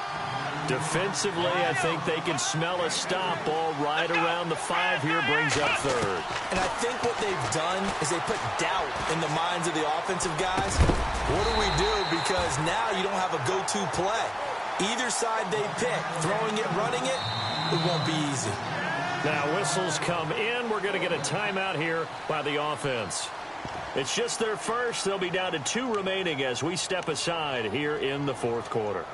Defensively, I think they can smell a stop. Ball right around the 5 here, brings up 3rd. And I think what they've done is they put doubt in the minds of the offensive guys. What do we do? Because now you don't have a go-to play. Either side they pick, throwing it, running it, it won't be easy. Now whistles come in. We're going to get a timeout here by the offense. It's just their first. They'll be down to 2 remaining as we step aside here in the 4th quarter.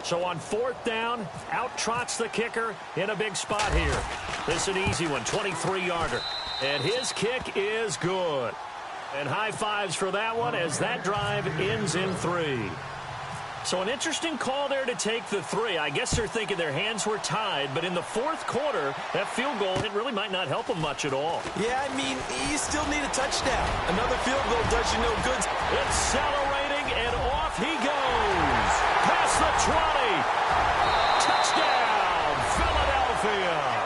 So on 4th down, out trots the kicker in a big spot here. This is an easy one, 23-yarder. And his kick is good. And high fives for that one as that drive ends in 3. So an interesting call there to take the 3. I guess they're thinking their hands were tied, but in the 4th quarter, that field goal, it really might not help them much at all. Yeah, I mean, you still need a touchdown. Another field goal does you no good. Accelerating, and off he goes. Past the 20. Touchdown, Philadelphia.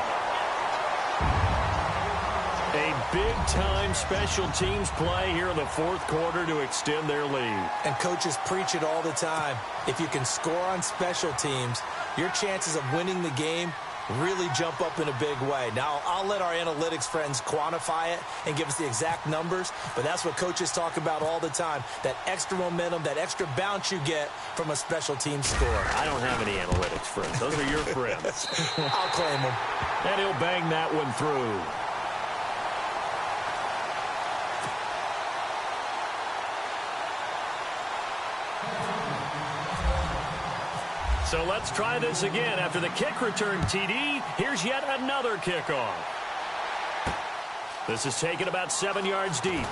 A big-time special teams play here in the 4th quarter to extend their lead. And coaches preach it all the time. If you can score on special teams, your chances of winning the game really jump up in a big way. Now, I'll let our analytics friends quantify it and give us the exact numbers, but that's what coaches talk about all the time, that extra momentum, that extra bounce you get from a special team score. I don't have any analytics friends. Those are your friends. I'll claim them. And he'll bang that one through. So let's try this again. After the kick return TD, here's yet another kickoff. This is taken about 7 yards deep.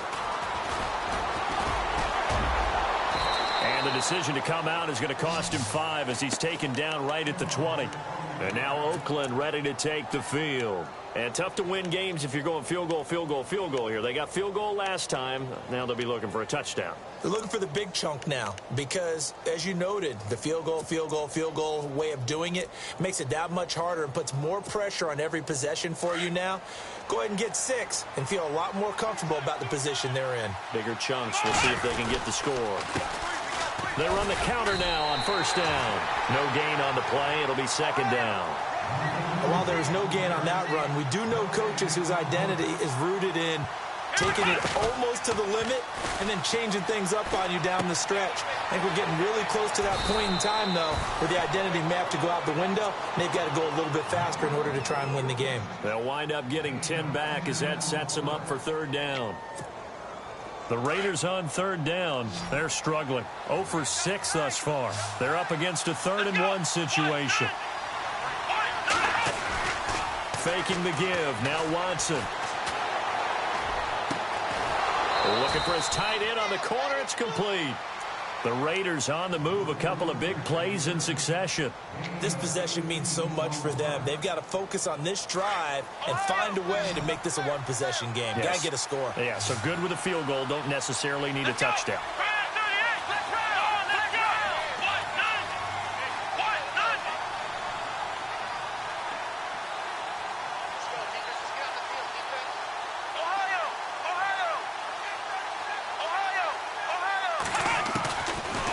And the decision to come out is going to cost him 5 as he's taken down right at the 20. And now Oakland ready to take the field. And tough to win games if you're going field goal, field goal, field goal here. They got field goal last time. Now they'll be looking for a touchdown. They're looking for the big chunk now because, as you noted, the field goal way of doing it makes it that much harder and puts more pressure on every possession for you now. Go ahead and get 6 and feel a lot more comfortable about the position they're in. Bigger chunks. We'll see if they can get the score. They run the counter now on first down. No gain on the play. It'll be second down. While there is no gain on that run, we do know coaches whose identity is rooted in taking it almost to the limit and then changing things up on you down the stretch. I think we're getting really close to that point in time, though, where the identity may have to go out the window, and they've got to go a little bit faster in order to try and win the game. They'll wind up getting 10 back as that sets them up for third down. The Raiders on third down. They're struggling. 0 for 6 thus far. They're up against a 3rd-and-1 situation. Faking the give. Now Watson. Looking for his tight end on the corner. It's complete. The Raiders on the move. A couple of big plays in succession. This possession means so much for them. They've got to focus on this drive and find a way to make this a one-possession game. Yes. Got to get a score. Yeah, so good with a field goal. Don't necessarily need a touchdown.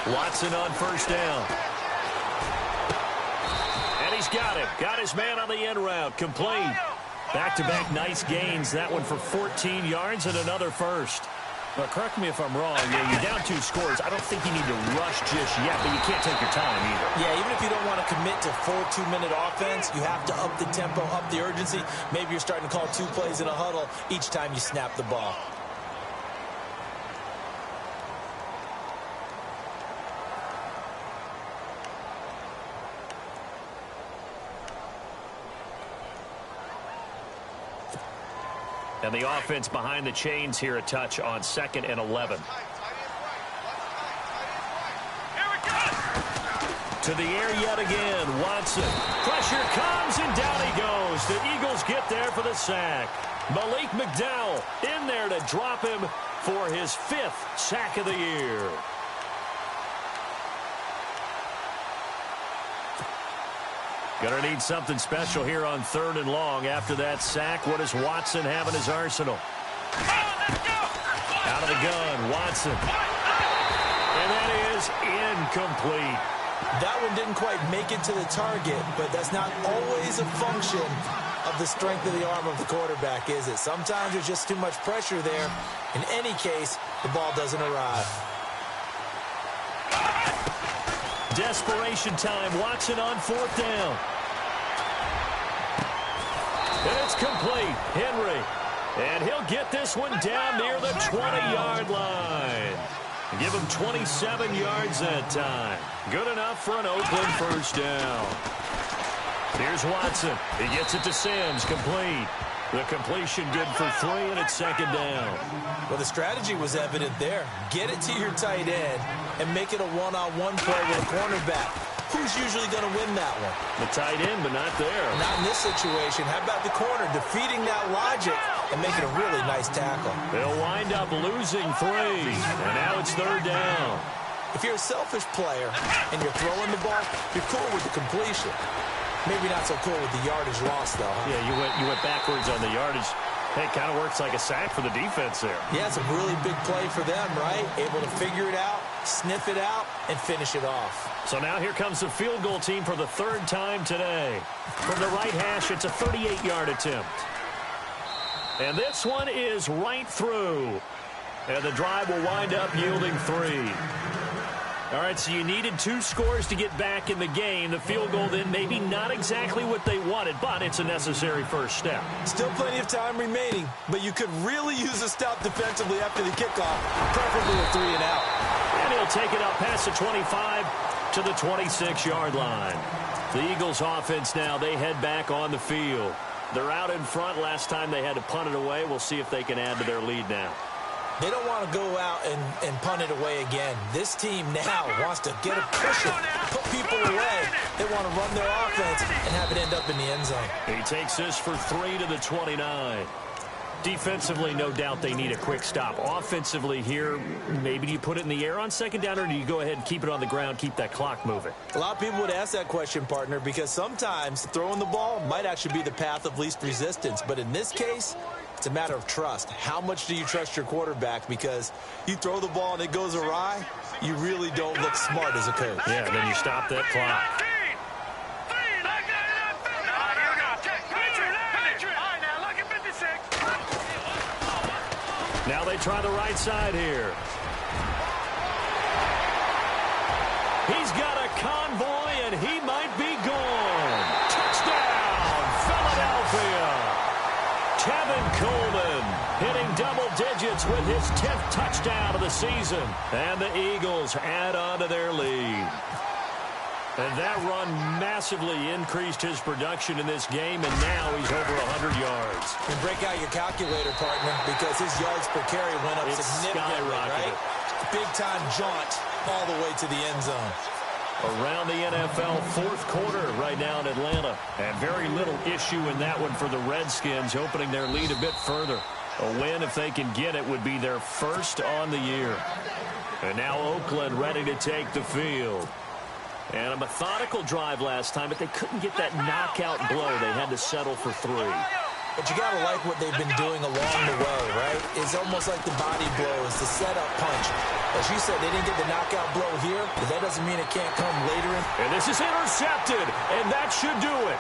Watson on first down. And he's got him. Got his man on the end route. Complete. Back-to-back nice gains. That one for 14 yards and another first. Well, correct me if I'm wrong. You're down 2 scores. I don't think you need to rush just yet, but you can't take your time either. Yeah, even if you don't want to commit to full 2-minute offense, you have to up the tempo, up the urgency. Maybe you're starting to call 2 plays in a huddle each time you snap the ball. And the offense behind the chains here a touch on 2nd and 11. To the air yet again. Watson. Pressure comes and down he goes. The Eagles get there for the sack. Malik McDowell in there to drop him for his 5th sack of the year. Gonna need something special here on 3rd and long. After that sack, what does Watson have in his arsenal? Out of the gun, Watson. And that is incomplete. That one didn't quite make it to the target, but that's not always a function of the strength of the arm of the quarterback, is it? Sometimes there's just too much pressure there. In any case, the ball doesn't arrive. Desperation time. Watson on 4th down. And it's complete. Henry. And he'll get this one down near the 20-yard line. Give him 27 yards that time. Good enough for an Oakland first down. Here's Watson. He gets it to Sims. Complete. The completion good for 3, and it's 2nd down. Well, the strategy was evident there. Get it to your tight end and make it a one-on-one play with a cornerback. Who's usually going to win that one? The tight end, but not there. Not in this situation. How about the corner defeating that logic and making a really nice tackle? They'll wind up losing 3, and now it's 3rd down. If you're a selfish player and you're throwing the ball, you're cool with the completion. Maybe not so cool with the yardage loss, though, huh? Yeah, you went backwards on the yardage. Hey, it kind of works like a sack for the defense there. Yeah, it's a really big play for them, right? Able to figure it out, sniff it out, and finish it off. So now here comes the field goal team for the 3rd time today. From the right hash, it's a 38-yard attempt. And this one is right through. And the drive will wind up yielding 3. All right, so you needed 2 scores to get back in the game. The field goal then maybe not exactly what they wanted, but it's a necessary first step. Still plenty of time remaining, but you could really use a stop defensively after the kickoff, preferably a 3 and out. And he'll take it up past the 25 to the 26-yard line. The Eagles offense now, they head back on the field. They're out in front. Last time they had to punt it away. We'll see if they can add to their lead now. They don't want to go out and punt it away again. This team now wants to get a push it, put people away. They want to run their offense and have it end up in the end zone. He takes this for 3 to the 29. Defensively, no doubt they need a quick stop. Offensively here, maybe do you put it in the air on second down, or do you go ahead and keep it on the ground, keep that clock moving? A lot of people would ask that question, partner, because sometimes throwing the ball might actually be the path of least resistance. But in this case, it's a matter of trust. How much do you trust your quarterback? Because you throw the ball and it goes awry, you really don't look smart as a coach. Yeah, then you stop that clock. Now they try the right side here. He's got a convoy, and he might be gone. Touchdown, Philadelphia. Tevin Coleman hitting double digits with his 10th touchdown of the season. And the Eagles add on to their lead. And that run massively increased his production in this game, and now he's over 100 yards. And break out your calculator, partner, because his yards per carry went up significantly, right? Big-time jaunt all the way to the end zone. Around the NFL, fourth quarter right now in Atlanta. And very little issue in that one for the Redskins, opening their lead a bit further. A win, if they can get it, would be their first on the year. And now Oakland ready to take the field. And a methodical drive last time, but they couldn't get that knockout blow. They had to settle for 3. But you got to like what they've been doing along the way, right? It's almost like the body blows, the setup punch. As you said, they didn't get the knockout blow here, but that doesn't mean it can't come later. And this is intercepted, and that should do it.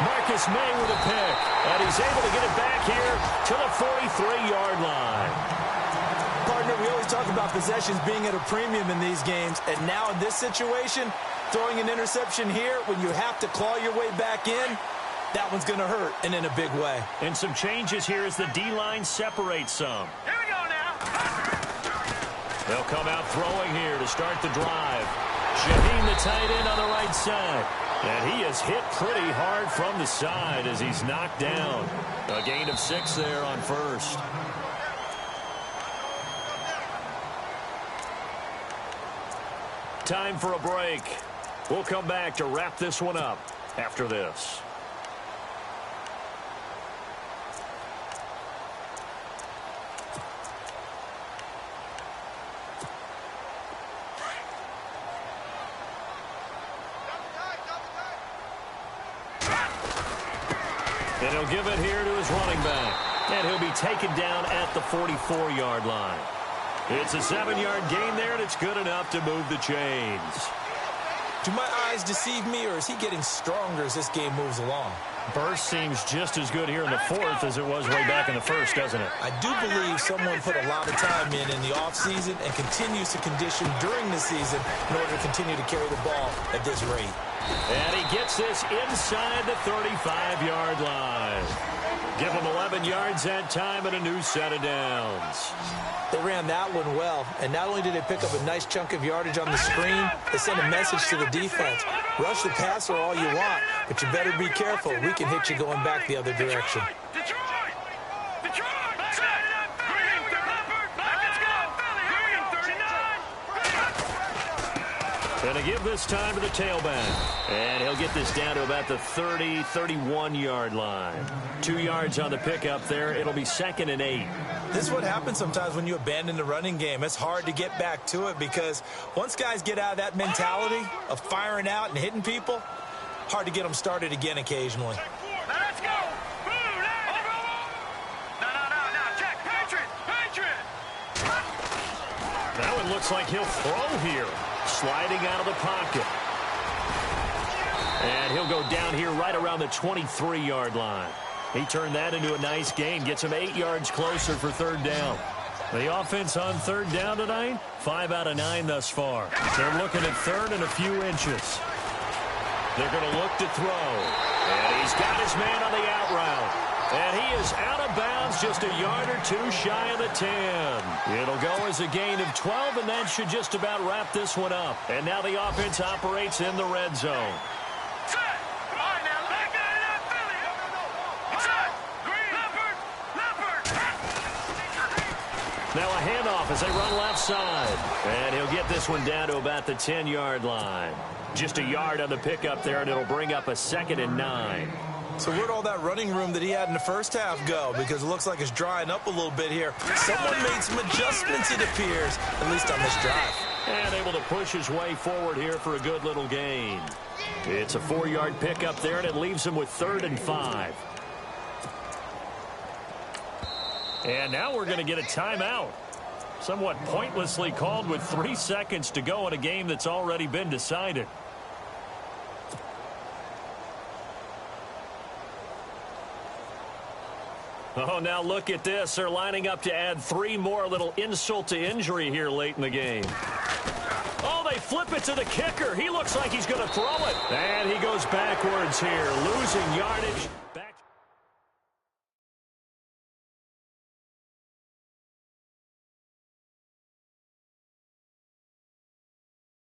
Marcus May with a pick, and he's able to get it back here to the 43-yard line. Partner, we always talk about possessions being at a premium in these games, and now in this situation, throwing an interception here when you have to claw your way back in, that one's going to hurt, and in a big way. And some changes here as the D-line separates some. Here we go now. They'll come out throwing here to start the drive. Shaheen, the tight end, on the right side. And he is hit pretty hard from the side as he's knocked down. A gain of 6 there on first. Time for a break. We'll come back to wrap this one up after this. And he'll give it here to his running back. And he'll be taken down at the 44-yard line. It's a 7-yard gain there, and it's good enough to move the chains. Do my eyes deceive me, or is he getting stronger as this game moves along? Burst seems just as good here in the fourth as it was way back in the first, doesn't it? I do believe someone put a lot of time in the offseason and continues to condition during the season in order to continue to carry the ball at this rate. And he gets this inside the 35-yard line. Give him 11 yards that time and a new set of downs. They ran that one well, and not only did they pick up a nice chunk of yardage on the screen, they sent a message to the defense. Rush the passer all you want, but you better be careful. We can hit you going back the other direction. Going to give this time to the tailback. And he'll get this down to about the 30, 31-yard line. 2 yards on the pickup there. It'll be 2nd and 8. This is what happens sometimes when you abandon the running game. It's hard to get back to it because once guys get out of that mentality of firing out and hitting people, hard to get them started again occasionally. Let's go. That one looks like he'll throw here. Sliding out of the pocket. And he'll go down here right around the 23-yard line. He turned that into a nice gain. Gets him 8 yards closer for 3rd down. The offense on 3rd down tonight, 5 out of 9 thus far. They're looking at 3rd and a few inches. They're going to look to throw. And he's got his man on the out route. And he is out of bounds, just a yard or two shy of the 10. It'll go as a gain of 12, and that should just about wrap this one up. And now the offense operates in the red zone. Now a handoff as they run left side. And he'll get this one down to about the 10-yard line. Just a yard on the pickup there, and it'll bring up a 2nd and 9. So where'd all that running room that he had in the first half go? Because it looks like it's drying up a little bit here. Someone made some adjustments, it appears, at least on this drive. And able to push his way forward here for a good little gain. It's a 4-yard pickup there, and it leaves him with 3rd and 5. And now we're going to get a timeout. Somewhat pointlessly called with 3 seconds to go in a game that's already been decided. Oh, now look at this. They're lining up to add 3 more, little insult to injury here late in the game. Oh, they flip it to the kicker. He looks like he's going to throw it. And he goes backwards here, losing yardage.